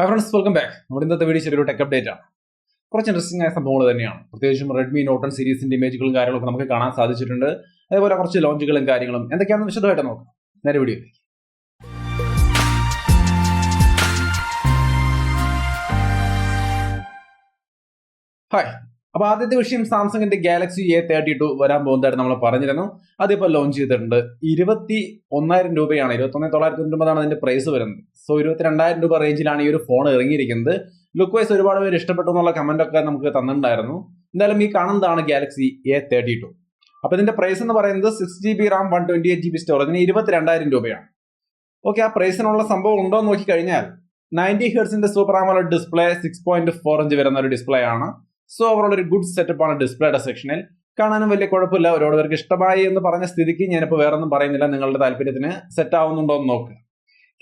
Hi friends, welcome back. നമ്മുടെ ഇന്നത്തെ video ചെറിയൊരു ടെക് അപ്ഡേറ്റ് ആണ്. കുറച്ച് ഇൻട്രസ്റ്റിംഗ് ആയ സംഭവങ്ങൾ തന്നെയാണ്. പ്രത്യേകിച്ചും റെഡ്മി നോട്ട് സീരീസിന്റെ ഇമേജുകളും കാര്യങ്ങളൊക്കെ നമുക്ക് കാണാൻ സാധിച്ചിട്ടുണ്ട്. അതേപോലെ കുറച്ച് ലോഞ്ചുകളും കാര്യങ്ങളും എന്തൊക്കെയാണെന്ന് വിശദമായിട്ട് നോക്കാം. നേരെ വീഡിയോയിലേക്ക്. ഹായ്. അപ്പോൾ ആദ്യത്തെ വിഷയം സാംസങ്ങിന്റെ ഗാലക്സി A32 വരാൻ പോകുന്നതായിട്ട് നമ്മൾ പറഞ്ഞിരുന്നു. അതിപ്പോൾ ലോഞ്ച് ചെയ്തിട്ടുണ്ട്. 21,000 രൂപയാണ്, 21,999 അതിന്റെ പ്രൈസ് വരുന്നത്. സോ 22,000 രൂപ റേഞ്ചിലാണ് ഈ ഒരു ഫോൺ ഇറങ്ങിയിരിക്കുന്നത്. ലുക്ക് വൈസ് ഒരുപാട് പേര് ഇഷ്ടപ്പെട്ടു എന്നുള്ള കമന്റ് ഒക്കെ നമുക്ക് തന്നിട്ടുണ്ടായിരുന്നു. എന്തായാലും ഈ കാണുന്നതാണ് ഗാലക്സി A32. അപ്പൊ ഇതിന്റെ പ്രൈസ് എന്ന് പറയുന്നത് 6GB RAM 128GB സ്റ്റോറേജിന് 22,000 രൂപയാണ്. ഓക്കെ, ആ പ്രൈസിനുള്ള സംഭവം ഉണ്ടോ എന്ന് നോക്കിക്കഴിഞ്ഞാൽ 90 ഹെർട്സിന്റെ സൂപ്പർ AMOLED ഡിസ്പ്ലേ 6.4 ഇഞ്ച് വരുന്ന ഒരു ഡിസ്പ്ലേ ആണ്. സോ ഓവറോൾ ഒരു ഗുഡ് സെറ്റപ്പ് ആണ് ഡിസ്പ്ലേയുടെ സെക്ഷനിൽ. കാണാനും വലിയ കുഴപ്പമില്ല. ഒരുപാട് പേർക്ക് ഇഷ്ടമായി എന്ന് പറഞ്ഞ സ്ഥിതിക്ക് ഞാനിപ്പോൾ വേറെ ഒന്നും പറയുന്നില്ല. നിങ്ങളുടെ താല്പര്യത്തിന് സെറ്റ് ആവുന്നുണ്ടോ എന്ന് നോക്കുക.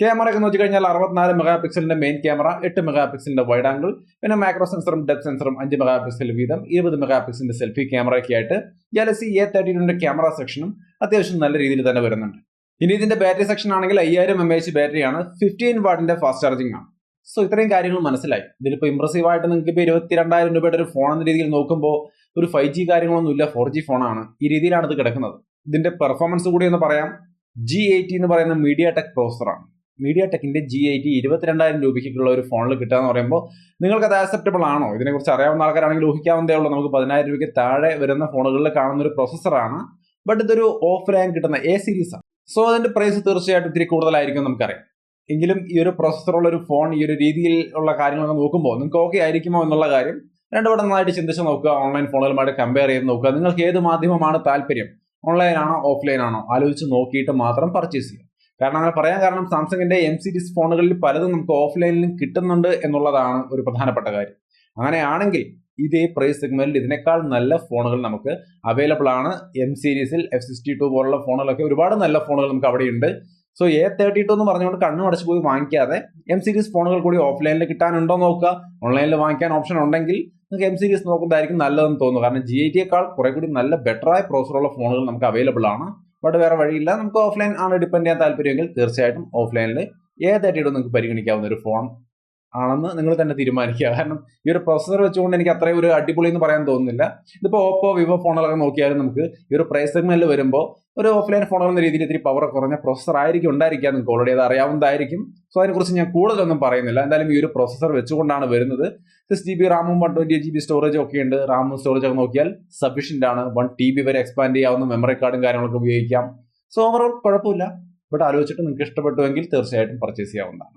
ക്യാമറ ഒക്കെ നോക്കി കഴിഞ്ഞാൽ 64 മെഗാ പിക്സലിന്റെ മെയിൻ ക്യാമറ, 8 മെഗാ പിക്സലിന്റെ വൈഡ് ആംഗിൾ, പിന്നെ മാക്രോ സെൻസറും ഡെപ്ത് സെൻസറും 5 മെഗാ പിക്സൽ വീതം 20 മെഗാ പിക്സലിന്റെ സെൽഫി ക്യാമറയൊക്കെ ആയിട്ട് ഗാലക്സി A32ന്റെ ക്യാമറ സെക്ഷനും അത്യാവശ്യം നല്ല രീതിയിൽ തന്നെ വരുന്നുണ്ട്. ഇനി ഇതിന്റെ ബാറ്ററി സെക്ഷൻ ആണെങ്കിൽ 5000 mAh ബാറ്ററിയാണ്, 15 വാട്ടിന്റെ ഫാസ്റ്റ് ചാർജിംഗ് ആണ്. സോ ഇത്രയും കാര്യങ്ങൾ മനസ്സിലായി. ഇതിലിപ്പോൾ ഇംപ്രസീവ് ആയിട്ട് നിങ്ങൾക്ക് ഇപ്പോൾ 22,000 രൂപയുടെ ഒരു ഫോൺ എന്ന രീതിയിൽ നോക്കുമ്പോൾ ഒരു 5G കാര്യങ്ങളൊന്നും ഇല്ല, 4G ഫോണാണ്. ഈ രീതിയിലാണ് ഇത് കിടക്കുന്നത്. ഇതിന്റെ പെർഫോമൻസ് കൂടി എന്ന് പറയാം. G80 എന്ന് പറയുന്ന മീഡിയ ടെക് പ്രോസറാണ്. മീഡിയ ടെക്കിന്റെ G80 22,000 രൂപയ്ക്കുള്ള ഒരു ഫോണിൽ കിട്ടുക എന്ന് പറയുമ്പോൾ നിങ്ങൾക്ക് അത് ആക്സെപ്റ്റബിൾ ആണോ? ഇതിനെക്കുറിച്ച് അറിയാവുന്ന ആൾക്കാരാണെങ്കിൽ ഊഹിക്കാവുന്നതേ ഉള്ളൂ. നമുക്ക് 10,000 രൂപയ്ക്ക് താഴെ വരുന്ന ഫോണുകളിൽ കാണുന്ന ഒരു പ്രോസസ്സറാണ്. ബട്ട് ഇതൊരു ഓഫ് ലൈൻ കിട്ടുന്ന A സീരീസ് ആണ്. സോ അതിന്റെ പ്രൈസ് തീർച്ചയായിട്ടും ഇത്തിരി കൂടുതലായിരിക്കും നമുക്കറിയാം. എങ്കിലും ഈ ഒരു പ്രോസസ്സറുള്ള ഒരു ഫോൺ ഈ ഒരു രീതിയിൽ ഉള്ള കാര്യങ്ങളൊക്കെ നോക്കുമ്പോൾ നിങ്ങൾക്ക് ഓക്കെ ആയിരിക്കുമോ എന്നുള്ള കാര്യം രണ്ടുപേരും നന്നായിട്ട് ചിന്തിച്ച് നോക്കുക. ഓൺലൈൻ ഫോണുകളുമായിട്ട് കമ്പയർ ചെയ്ത് നോക്കുക. നിങ്ങൾക്ക് ഏത് മാധ്യമമാണ് താല്പര്യം, ഓൺലൈൻ ആണോ ഓഫ്ലൈൻ ആണോ, ആലോചിച്ച് നോക്കിയിട്ട് മാത്രം പർച്ചേസ് ചെയ്യുക. കാരണം അങ്ങനെ പറയാൻ കാരണം സാംസങ്ങിന്റെ M സീരീസ് ഫോണുകളിൽ പലതും നമുക്ക് ഓഫ്ലൈനിലും കിട്ടുന്നുണ്ട് എന്നുള്ളതാണ് ഒരു പ്രധാനപ്പെട്ട കാര്യം. അങ്ങനെയാണെങ്കിൽ ഇതേ പ്രൈസ് സെഗ്മെന്റിൽ ഇതിനേക്കാൾ നല്ല ഫോണുകൾ നമുക്ക് അവൈലബിൾ ആണ്. M സീരീസിൽ F62 പോലുള്ള ഫോണുകളൊക്കെ ഒരുപാട് നല്ല ഫോണുകൾ നമുക്ക് അവിടെയുണ്ട്. സോ A32 എന്ന് പറഞ്ഞുകൊണ്ട് കണ്ണു അടച്ചു പോയി വാങ്ങിക്കാതെ M സീരീസ് ഫോണുകൾ കൂടി ഓഫ്ലൈനിൽ കിട്ടാനുണ്ടോ നോക്കുക. ഓൺലൈനിൽ വാങ്ങിക്കാൻ ഓപ്ഷൻ ഉണ്ടെങ്കിൽ നിങ്ങൾക്ക് M സീരീസ് നോക്കുന്നതായിരിക്കും നല്ലതെന്ന് തോന്നുന്നു. കാരണം G80യേക്കാൾ കുറെ കൂടി നല്ല ബെറ്ററായ പ്രോസറുള്ള ഫോണുകൾ നമുക്ക് അവൈലബിൾ ആണ്. ബട്ട് വേറെ വഴിയില്ല. നമുക്ക് ഓഫ്ലൈൻ ആണ് ഡിപ്പെൻഡ് ചെയ്യാൻ താല്പര്യമെങ്കിൽ തീർച്ചയായിട്ടും ഓഫ്ലൈനിൽ A32 നിങ്ങൾക്ക് പരിഗണിക്കാവുന്ന ഒരു ഫോൺ ആണെന്ന് നിങ്ങൾ തന്നെ തീരുമാനിക്കുക. കാരണം ഈ ഒരു പ്രൊസസർ വെച്ചുകൊണ്ട് എനിക്ക് അത്രയും ഒരു അടിപൊളി എന്ന് പറയാൻ തോന്നുന്നില്ല. ഇതിപ്പോൾ ഓപ്പോ വിവോ ഫോണുകളൊക്കെ നോക്കിയാലും നമുക്ക് ഈ ഒരു പ്രൈസ് സെഗ്മെന്റിൽ വരുമ്പോൾ ഒരു ഓഫ്ലൈൻ ഫോണുകൾ എന്ന രീതിയിൽ ഇത്തിരി പവർ കുറഞ്ഞ പ്രൊസസർ ആയിരിക്കും ഉണ്ടായിരിക്കുക. നിങ്ങൾക്ക് ഓൾറെഡി അത് അറിയാവുന്നതായിരിക്കും. സോ അതിനെക്കുറിച്ച് ഞാൻ കൂടുതലൊന്നും പറയുന്നില്ല. എന്തായാലും ഈ ഒരു പ്രൊസസർ വെച്ചുകൊണ്ടാണ് വരുന്നത്. 6GB റാമും 128GB സ്റ്റോറേജും ഒക്കെ ഉണ്ട്. റാമും സ്റ്റോറേജ് ഒക്കെ നോക്കിയാൽ സഫീഷ്യന്റ് ആണ്. 1TB വരെ എക്സ്പാൻഡ് ചെയ്യാവുന്ന മെമ്മറി കാർഡും കാര്യങ്ങളൊക്കെ ഉപയോഗിക്കാം. സോ ഓവറോൾ കുഴപ്പമില്ല. ബട്ട് ആലോചിച്ചിട്ട് നിങ്ങൾക്ക് ഇഷ്ടപ്പെട്ടുവെങ്കിൽ തീർച്ചയായിട്ടും പർച്ചേസ് ചെയ്യാവുന്നതാണ്.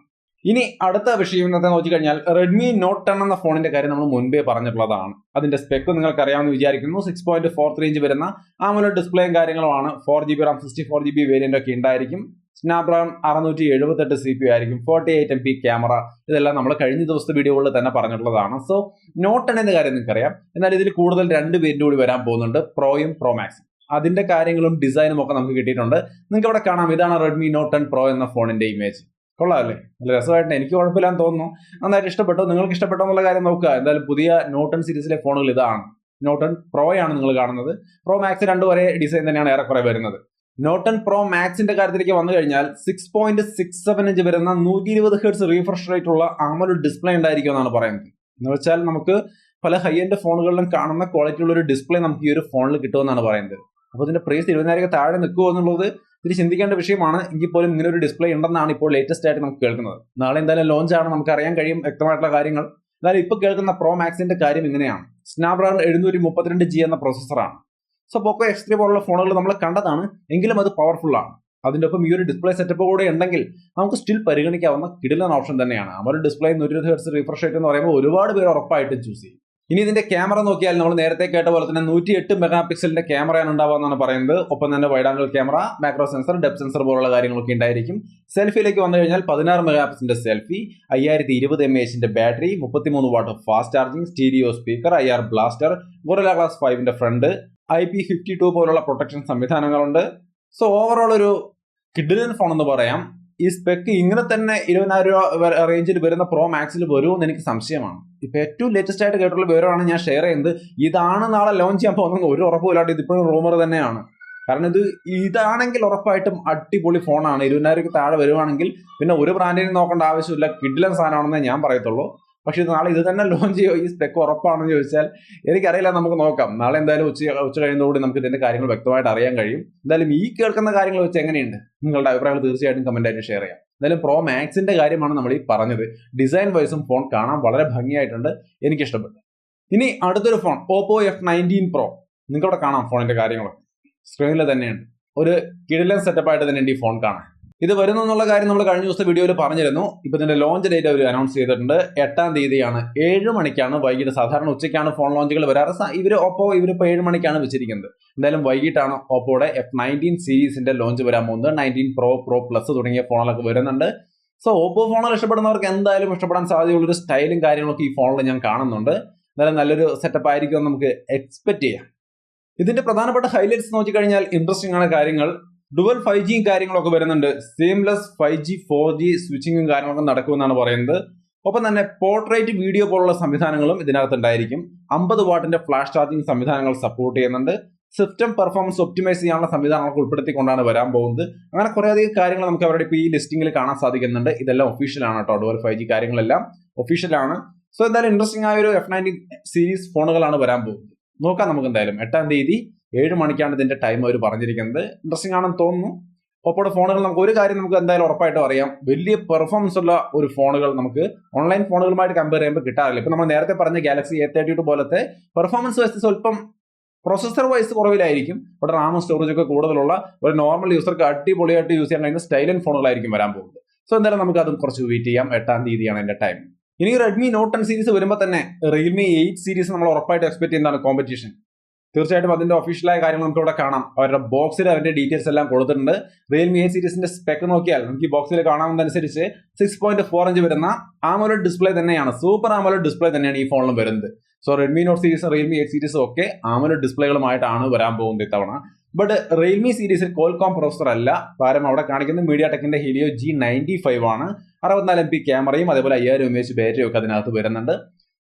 ഇനി അടുത്ത വിഷയം എന്നത്തെ നോക്കിക്കഴിഞ്ഞാൽ റെഡ്മി നോട്ട് 10 എന്ന ഫോണിന്റെ കാര്യം നമ്മൾ മുൻപേ പറഞ്ഞിട്ടുള്ളതാണ്. അതിന്റെ സ്പെക്ക് നിങ്ങൾക്ക് അറിയാമെന്ന് വിചാരിക്കുന്നു. 6.43 ഇഞ്ച് വരുന്ന AMOLED ഡിസ്പ്ലേയും കാര്യങ്ങളുമാണ്. 4GB RAM 64GB വേരിയന്റ് ഒക്കെ ഉണ്ടായിരിക്കും. സ്നാപ്ഡ്രാഗൺ 678 CPU ആയിരിക്കും. 48MP camera. ഇതെല്ലാം നമ്മൾ കഴിഞ്ഞ ദിവസത്തെ വീഡിയോകളിൽ തന്നെ പറഞ്ഞിട്ടുള്ളതാണ്. സോ നോട്ട് 10 എന്ന കാര്യം നിങ്ങൾക്ക് അറിയാം. എന്നാൽ ഇതിൽ കൂടുതൽ 2 വേരിയന്റ് കൂടി വരാൻ പോകുന്നുണ്ട്, പ്രോയും പ്രോ മാക്സും. അതിന്റെ കാര്യങ്ങളും ഡിസൈനും ഒക്കെ നമുക്ക് കിട്ടിയിട്ടുണ്ട്. നിങ്ങൾക്ക് ഇവിടെ കാണാം. ഇതാണ് റെഡ്മി നോട്ട് 10 പ്രോ എന്ന ഫോണിന്റെ ഇമേജ്. കൊള്ളാമല്ലേ? നല്ല രസമായിട്ട് എനിക്ക് കുഴപ്പമില്ലാന്ന് തോന്നുന്നു. നന്നായിട്ട് ഇഷ്ടപ്പെട്ടു. നിങ്ങൾക്ക് ഇഷ്ടപ്പെട്ടോ എന്നുള്ള കാര്യം നോക്കുക. എന്തായാലും പുതിയ നോട്ട് 10 സീരീസിലെ ഫോണുകൾ ഇതാണ്. നോട്ട് 10 പ്രോ ആണ് നിങ്ങൾ കാണുന്നത്. പ്രോ മാക്സ് രണ്ടും ഒരേ ഡിസൈൻ തന്നെയാണ് ഏറെക്കുറെ വരുന്നത്. നോട്ട് 10 പ്രോ മാക്സിന്റെ കാര്യത്തിലേക്ക് വന്നു കഴിഞ്ഞാൽ 6.67 ഇഞ്ച് വരുന്ന 120 ഹെർട്സ് റീഫ്രഷ് റേറ്റ് ഉള്ള AMOLED ഡിസ്പ്ലേ ഉണ്ടായിരിക്കും എന്നാണ് പറയുന്നത്. എന്ന് വെച്ചാൽ നമുക്ക് പല ഹൈ എൻഡ് ഫോണുകളിലും കാണുന്ന ക്വാളിറ്റി ഉള്ള ഒരു ഡിസ്പ്ലേ നമുക്ക് ഈ ഒരു ഫോണിൽ കിട്ടുമെന്നാണ് പറയുന്നത്. അപ്പോൾ ഇതിന്റെ പ്രൈസ് 20,000 താഴെ നിൽക്കുമോ എന്നുള്ളത് ഇതിൽ ചിന്തിക്കേണ്ട വിഷയമാണ്. എങ്കിൽ പോലും ഇങ്ങനെ ഒരു ഡിസ്പ്ലേ ഉണ്ടെന്നാണ് ഇപ്പോൾ ലേറ്റസ്റ്റ് ആയിട്ട് നമുക്ക് കേൾക്കുന്നത്. നാളെ എന്തായാലും ലോഞ്ച് ആണ്, നമുക്ക് അറിയാൻ കഴിയും വ്യക്തമായിട്ടുള്ള കാര്യങ്ങൾ. എന്നാലും ഇപ്പോൾ കേൾക്കുന്ന പ്രോ മാക്സിന്റെ കാര്യം ഇങ്ങനെയാണ്. സ്നാപ്ഡ്രാഗൺ 732G എന്ന പ്രോസസ്സറാണ്. സോ പോക്കോ X3 പോലുള്ള ഫോണുകൾ നമ്മൾ കണ്ടതാണ്, എങ്കിലും അത് പവർഫുൾ ആണ്. അതിന്റെ ഒപ്പം ഈ ഒരു ഡിസ്പ്ലേ സെറ്റപ്പ് കൂടെ ഉണ്ടെങ്കിൽ നമുക്ക് സ്റ്റിൽ പരിഗണിക്കാവുന്ന കിടിലൻ ഓപ്ഷൻ തന്നെയാണ്. ആ ഒരു ഡിസ്പ്ലേ 120 ഹെർട്സ് റിഫ്രഷ് റേറ്റ് എന്ന് പറയുമ്പോൾ ഒരുപാട് പേര് ഉറപ്പായിട്ടും ചൂസ് ചെയ്യും. ഇനി ഇതിന്റെ ക്യാമറ നോക്കിയാൽ നമ്മൾ നേരത്തെ കേട്ട പോലെ തന്നെ 108 മെഗാ പിക്സലിന്റെ ക്യാമറയാണ് ഉണ്ടാവുകയെന്നാണ് പറയുന്നത്. ഒപ്പം തന്നെ wide angle camera, macro sensor, depth sensor പോലുള്ള കാര്യങ്ങളൊക്കെ ഉണ്ടായിരിക്കും. സെൽഫിയിലേക്ക് വന്നു കഴിഞ്ഞാൽ 16 മെഗാ പിക്സലിന്റെ selfie, 5020 mAh battery, 33 watt fast charging, stereo speaker, IR blaster, gorilla glass 5ന്റെ ഫ്രണ്ട്, IP52 പോലുള്ള പ്രൊട്ടക്ഷൻ സംവിധാനങ്ങളുണ്ട്. സോ ഓവറോൾ ഒരു കിഡിലൻ ഫോൺ എന്ന് പറയാം. ഈ സ്പെക്ക് ഇങ്ങനെ തന്നെ 20,000 രൂപ റേഞ്ചിൽ വരുന്ന പ്രോ മാക്സിൽ വരുമെന്ന് എനിക്ക് സംശയമാണ്. ഇപ്പൊ ഏറ്റവും ലേറ്റസ്റ്റ് ആയിട്ട് കേട്ടുള്ള വിവരമാണ് ഞാൻ ഷെയർ ചെയ്യുന്നത്. ഇതാണ് നാളെ ലോഞ്ച് ചെയ്യാൻ പോകുന്നത് ഒരു ഉറപ്പുമില്ലാണ്ട് ഇതിപ്പോഴും റൂമർ തന്നെയാണ്. കാരണം ഇതാണെങ്കിൽ ഉറപ്പായിട്ടും അടിപൊളി ഫോണാണ്. 20,000 താഴെ വരുവാണെങ്കിൽ പിന്നെ ഒരു ബ്രാൻഡിനും നോക്കേണ്ട ആവശ്യമില്ല, കിഡിലൻ സാധനമാണെന്നേ ഞാൻ പറയത്തുള്ളൂ. പക്ഷെ നാളെ ഇത് തന്നെ ലോഞ്ച് ചെയ്യുമോ, ഈ സ്പെക്ക് ഉറപ്പാണെന്ന് ചോദിച്ചാൽ എനിക്കറിയില്ല. നമുക്ക് നോക്കാം. നാളെ എന്തായാലും ഉച്ച കഴിയുന്നതോടെ നമുക്ക് ഇതിന്റെ കാര്യങ്ങൾ വ്യക്തമായിട്ട് അറിയാൻ കഴിയും. എന്തായാലും ഈ കേൾക്കുന്ന കാര്യങ്ങൾ വെച്ച് എങ്ങനെയുണ്ട്, നിങ്ങളുടെ അഭിപ്രായങ്ങൾ തീർച്ചയായിട്ടും കമന്റ് ആയിട്ട് ഷെയർ ചെയ്യാം. എന്തായാലും പ്രോ മാക്സിന്റെ കാര്യമാണ് നമ്മൾ ഈ പറഞ്ഞത്. ഡിസൈൻ വൈസും ഫോൺ കാണാൻ വളരെ ഭംഗിയായിട്ടുണ്ട്, എനിക്ക് ഇഷ്ടപ്പെട്ടു. ഇനി അടുത്തൊരു ഫോൺ ഓപ്പോ F19 Pro. നിങ്ങൾക്കവിടെ കാണാം ഫോണിന്റെ കാര്യങ്ങളൊക്കെ സ്ക്രീനിൽ തന്നെയുണ്ട്. ഒരു കിടിലൻ സെറ്റപ്പ് ആയിട്ട് തന്നെയുണ്ട് ഈ ഫോൺ കാണാൻ. ഇത് വരുന്നു എന്നുള്ള കാര്യം നമ്മൾ കഴിഞ്ഞ ദിവസത്തെ വീഡിയോയിൽ പറഞ്ഞിരുന്നു. ഇപ്പൊ ഇതിന്റെ ലോഞ്ച് ഡേറ്റ് അവർ അനൗൺസ് ചെയ്തിട്ടുണ്ട്. 8-ാം തീയതിയാണ്, 7 മണിക്കാണ് വൈകിട്ട്. സാധാരണ ഉച്ചയ്ക്കാണ് ഫോൺ ലോഞ്ചുകൾ വരാറ്. ഇവരിപ്പോ 7 മണിക്കാണ് വെച്ചിരിക്കുന്നത്. എന്തായാലും വൈകിട്ടാണ് ഓപ്പോയുടെ F19 സീരീസിന്റെ ലോഞ്ച് വരാൻ പോകുന്നത്. 19 Pro Plus തുടങ്ങിയ ഫോണുകളൊക്കെ വരുന്നുണ്ട്. സോ ഓപ്പോ ഫോണുകൾ ഇഷ്ടപ്പെടുന്നവർക്ക് എന്തായാലും ഇഷ്ടപ്പെടാൻ സാധ്യതയുള്ളൊരു സ്റ്റൈലും കാര്യങ്ങളൊക്കെ ഈ ഫോണിൽ ഞാൻ കാണുന്നുണ്ട്. എന്തായാലും നല്ലൊരു സെറ്റപ്പ് ആയിരിക്കും നമുക്ക് എക്സ്പെക്ട് ചെയ്യാം. ഇതിന്റെ പ്രധാനപ്പെട്ട ഹൈലൈറ്റ്സ് നോക്കിക്കഴിഞ്ഞാൽ ഇൻട്രസ്റ്റിംഗ് ആണ് കാര്യങ്ങൾ. ഡുവൽ 5G കാര്യങ്ങളൊക്കെ വരുന്നുണ്ട്. സീംലെസ് 5G 4G സ്വിച്ചിങ്ങും കാര്യങ്ങളൊക്കെ നടക്കുമെന്നാണ് പറയുന്നത്. ഒപ്പം തന്നെ പോർട്രേറ്റ് വീഡിയോ പോലുള്ള സംവിധാനങ്ങളും ഇതിനകത്ത് ഉണ്ടായിരിക്കും. 50 വാട്ടിന്റെ ഫ്ലാഷ് ചാർജിങ് സംവിധാനങ്ങൾ സപ്പോർട്ട് ചെയ്യുന്നുണ്ട്. സിസ്റ്റം പെർഫോമൻസ് ഒപ്റ്റിമൈസ് ചെയ്യാനുള്ള സംവിധാനങ്ങളൊക്കെ ഉൾപ്പെടുത്തിക്കൊണ്ടാണ് വരാൻ പോകുന്നത്. അങ്ങനെ കുറേയധികം കാര്യങ്ങൾ നമുക്ക് അവരുടെ ഇപ്പോൾ ഈ ലിസ്റ്റിംഗിൽ കാണാൻ സാധിക്കുന്നുണ്ട്. ഇതെല്ലാം ഒഫീഷ്യലാണ് കേട്ടോ. ഡുവൽ 5G കാര്യങ്ങളെല്ലാം ഒഫീഷ്യലാണ്. സോ എന്തായാലും ഇൻട്രസ്റ്റിംഗ് ആയ ഒരു F19 സീരീസ് ഫോണുകളാണ് വരാൻ പോകുന്നത്. നോക്കാം നമുക്ക് എന്തായാലും. 8-ാം തീയതി 7 മണിക്കാണ് ഇതിന്റെ ടൈം അവർ പറഞ്ഞിരിക്കുന്നത്. ഇൻട്രസ്റ്റിംഗ് ആണെന്ന് തോന്നുന്നു. ഒപ്പോയുടെ ഫോണുകൾ നമുക്ക് ഒരു കാര്യം നമുക്ക് എന്തായാലും ഉറപ്പായിട്ടും അറിയാം, വലിയ പെർഫോമൻസ് ഉള്ള ഒരു ഫോണുകൾ നമുക്ക് ഓൺലൈൻ ഫോണുകളുമായിട്ട് കമ്പയർ ചെയ്യുമ്പോൾ കിട്ടാറില്ല. ഇപ്പൊ നമ്മൾ നേരത്തെ പറഞ്ഞ ഗാലക്സി A32 പോലത്തെ പെർഫോമൻസ് വൈസ് സ്വല്പം പ്രൊസസർ വൈസ് കുറവിലായിരിക്കും. ഇവിടെ റാമും സ്റ്റോറേജ് ഒക്കെ കൂടുതലുള്ള ഒരു നോർമൽ യൂസർക്ക് അടിപൊളിയായിട്ട് യൂസ് ചെയ്യാൻ കഴിയുന്ന സ്റ്റൈലൻ ഫോണുകളായിരിക്കും വരാൻ പോകുന്നത്. സോ എന്തായാലും നമുക്ക് അതും കുറച്ച് വെയിറ്റ് ചെയ്യാം. 8-ാം തീയതിയാണ് എന്റെ ടൈം. ഇനി Redmi Note 10 സീരീസ് വരുമ്പോൾ തന്നെ Realme 8 സീരീസ് നമ്മൾ ഉറപ്പായിട്ട് എക്സ്പെക്ട് ചെയ്യുന്നതാണ് കോമ്പറ്റീഷൻ. തീർച്ചയായിട്ടും അതിന്റെ ഒഫീഷ്യലായ കാര്യങ്ങൾ നമുക്ക് ഇവിടെ കാണാം. അവരുടെ ബോക്സിൽ അതിന്റെ ഡീറ്റെയിൽസ് എല്ലാം കൊടുത്തിട്ടുണ്ട്. Realme 8 സീരീസിന്റെ സ്പെക്ക് നോക്കിയാൽ നമുക്ക് ഈ ബോക്സിൽ കാണാവുന്നതനുസരിച്ച് 6.4 ഇഞ്ച് വരുന്ന AMOLED ഡിസ്പ്ലേ തന്നെയാണ്. സൂപ്പർ AMOLED ഡിസ്പ്ലേ തന്നെയാണ് ഈ ഫോണിലും വരുന്നത്. സോ Redmi Note സീരീസും Realme 8 സീരീസും ഒക്കെ AMOLED ഡിസ്പ്ലേകളുമായിട്ടാണ് വരാൻ പോകുന്നത് ഇത്തവണ. ബട്ട് Realme സീരീസിൽ Qualcomm പ്രോസസർ അല്ല. പകരം അവിടെ കാണിക്കുന്നത് MediaTekന്റെ Helio G95 ആണ്. 64MP ക്യാമറയും അതേപോലെ 5000 mAh ബാറ്ററിയും ഒക്കെ അതിനകത്ത് വരുന്നുണ്ട്.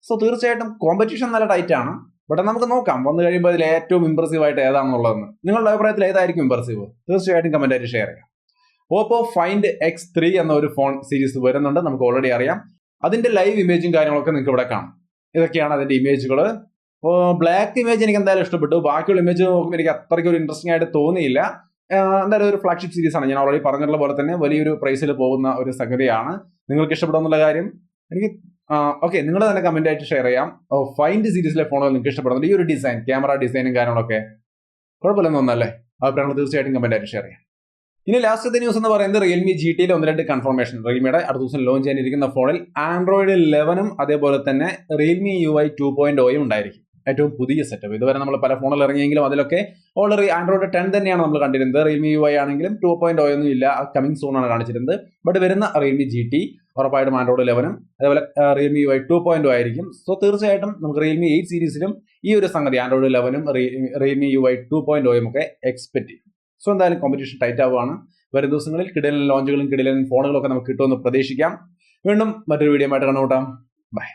സോ തീർച്ചയായിട്ടും കോമ്പറ്റീഷൻ നല്ല ടൈറ്റ് ആണ്. ബട്ട് നമുക്ക് നോക്കാം വന്നു കഴിയുമ്പോൾ അതിൽ ഏറ്റവും ഇംപ്രസീവ് ആയിട്ട് ഏതാണെന്നുള്ളതെന്ന്. നിങ്ങളുടെ അഭിപ്രായത്തിൽ ഏതായിരിക്കും ഇംപ്രസീവ്? തീർച്ചയായിട്ടും കമന്റ് ആയിട്ട് ഷെയർ ചെയ്യാം. Oppo Find X3 എന്ന ഒരു ഫോൺ സീരീസ് വരുന്നുണ്ട്, നമുക്ക് ഓൾറെഡി അറിയാം. അതിന്റെ ലൈവ് ഇമേജും കാര്യങ്ങളൊക്കെ നിങ്ങൾക്ക് ഇവിടെ കാണാം. ഇതൊക്കെയാണ് അതിന്റെ ഇമേജുകൾ. ബ്ലാക്ക് ഇമേജ് എനിക്ക് എന്തായാലും ഇഷ്ടപ്പെട്ടു. ബാക്കിയുള്ള ഇമേജ് നോക്കുമ്പോൾ എനിക്ക് അത്രയ്ക്ക് ഒരു ഇൻട്രസ്റ്റിംഗ് ആയിട്ട് തോന്നിയില്ല. എന്തായാലും ഒരു ഫ്ലാഗ്ഷിപ്പ് സീരീസ് ആണ്. ഞാൻ ഓൾറെഡി പറഞ്ഞിട്ടുള്ള പോലെ തന്നെ വലിയൊരു പ്രൈസിൽ പോകുന്ന ഒരു സംഗതിയാണ്. നിങ്ങൾക്ക് ഇഷ്ടപ്പെടുന്നുള്ള കാര്യം എനിക്ക് ഓക്കെ, നിങ്ങൾ തന്നെ കമന്റ് ആയിട്ട് ഷെയർ ചെയ്യാം. ഫൈൻഡ് സീരീസിലെ ഫോണുകൾ നിങ്ങൾക്ക് ഇഷ്ടപ്പെടുന്നുണ്ട്. ഈ ഒരു ഡിസൈൻ, ക്യാമറ ഡിസൈനും കാര്യങ്ങളൊക്കെ കുഴപ്പമില്ലെന്ന് തോന്നല്ലേ? അഭിപ്രായങ്ങൾ തീർച്ചയായിട്ടും കമന്റ് ആയിട്ട് ഷെയർ ചെയ്യാം. ഇനി ലാസ്റ്റത്തെ ന്യൂസ് എന്ന് പറയുന്നത് Realme GTയിലെ 1-2 കൺഫർമേഷൻ. റിയൽമിയുടെ അടുത്ത ദിവസം ലോഞ്ച് ചെയ്യാനിരിക്കുന്ന ഫോണിൽ Android 11 അതേപോലെ തന്നെ Realme UI 2.0 ഉണ്ടായിരിക്കും. ഏറ്റവും പുതിയ സെറ്റപ്പ്. ഇതുവരെ നമ്മൾ പല ഫോണിൽ ഇറങ്ങിയെങ്കിലും അതിലൊക്കെ ഓൾറെഡി Android 10 തന്നെയാണ് നമ്മൾ കണ്ടിരുന്നത്. Realme UI ആണെങ്കിലും 2.0 ഒന്നും ഇല്ല, കമ്മിങ് സൂൺ ആണ് കാണിച്ചിരുന്നത്. ബട്ട് വരുന്ന Realme GT ഉറപ്പായിട്ടും Android 11 അതേപോലെ Realme UI 2.0 ആയിരിക്കും. സോ തീർച്ചയായിട്ടും നമുക്ക് Realme 8 സീരീസിലും ഈ ഒരു സംഗതി Android 11 Realme UI 2.0 ഒക്കെ എക്സ്പെക്ട് ചെയ്യും. സോ എന്തായാലും കോമ്പറ്റീഷൻ ടൈറ്റ് ആവുകയാണ്. വരും ദിവസങ്ങളിൽ കിടിലൻ ലോഞ്ചുകളും കിടിലൻ ഫോണുകളും ഒക്കെ നമുക്ക് കിട്ടുമെന്ന് പ്രതീക്ഷിക്കാം. വീണ്ടും മറ്റൊരു വീഡിയോ ആയിട്ട് കണ്ടുമുട്ടാം. ബൈ.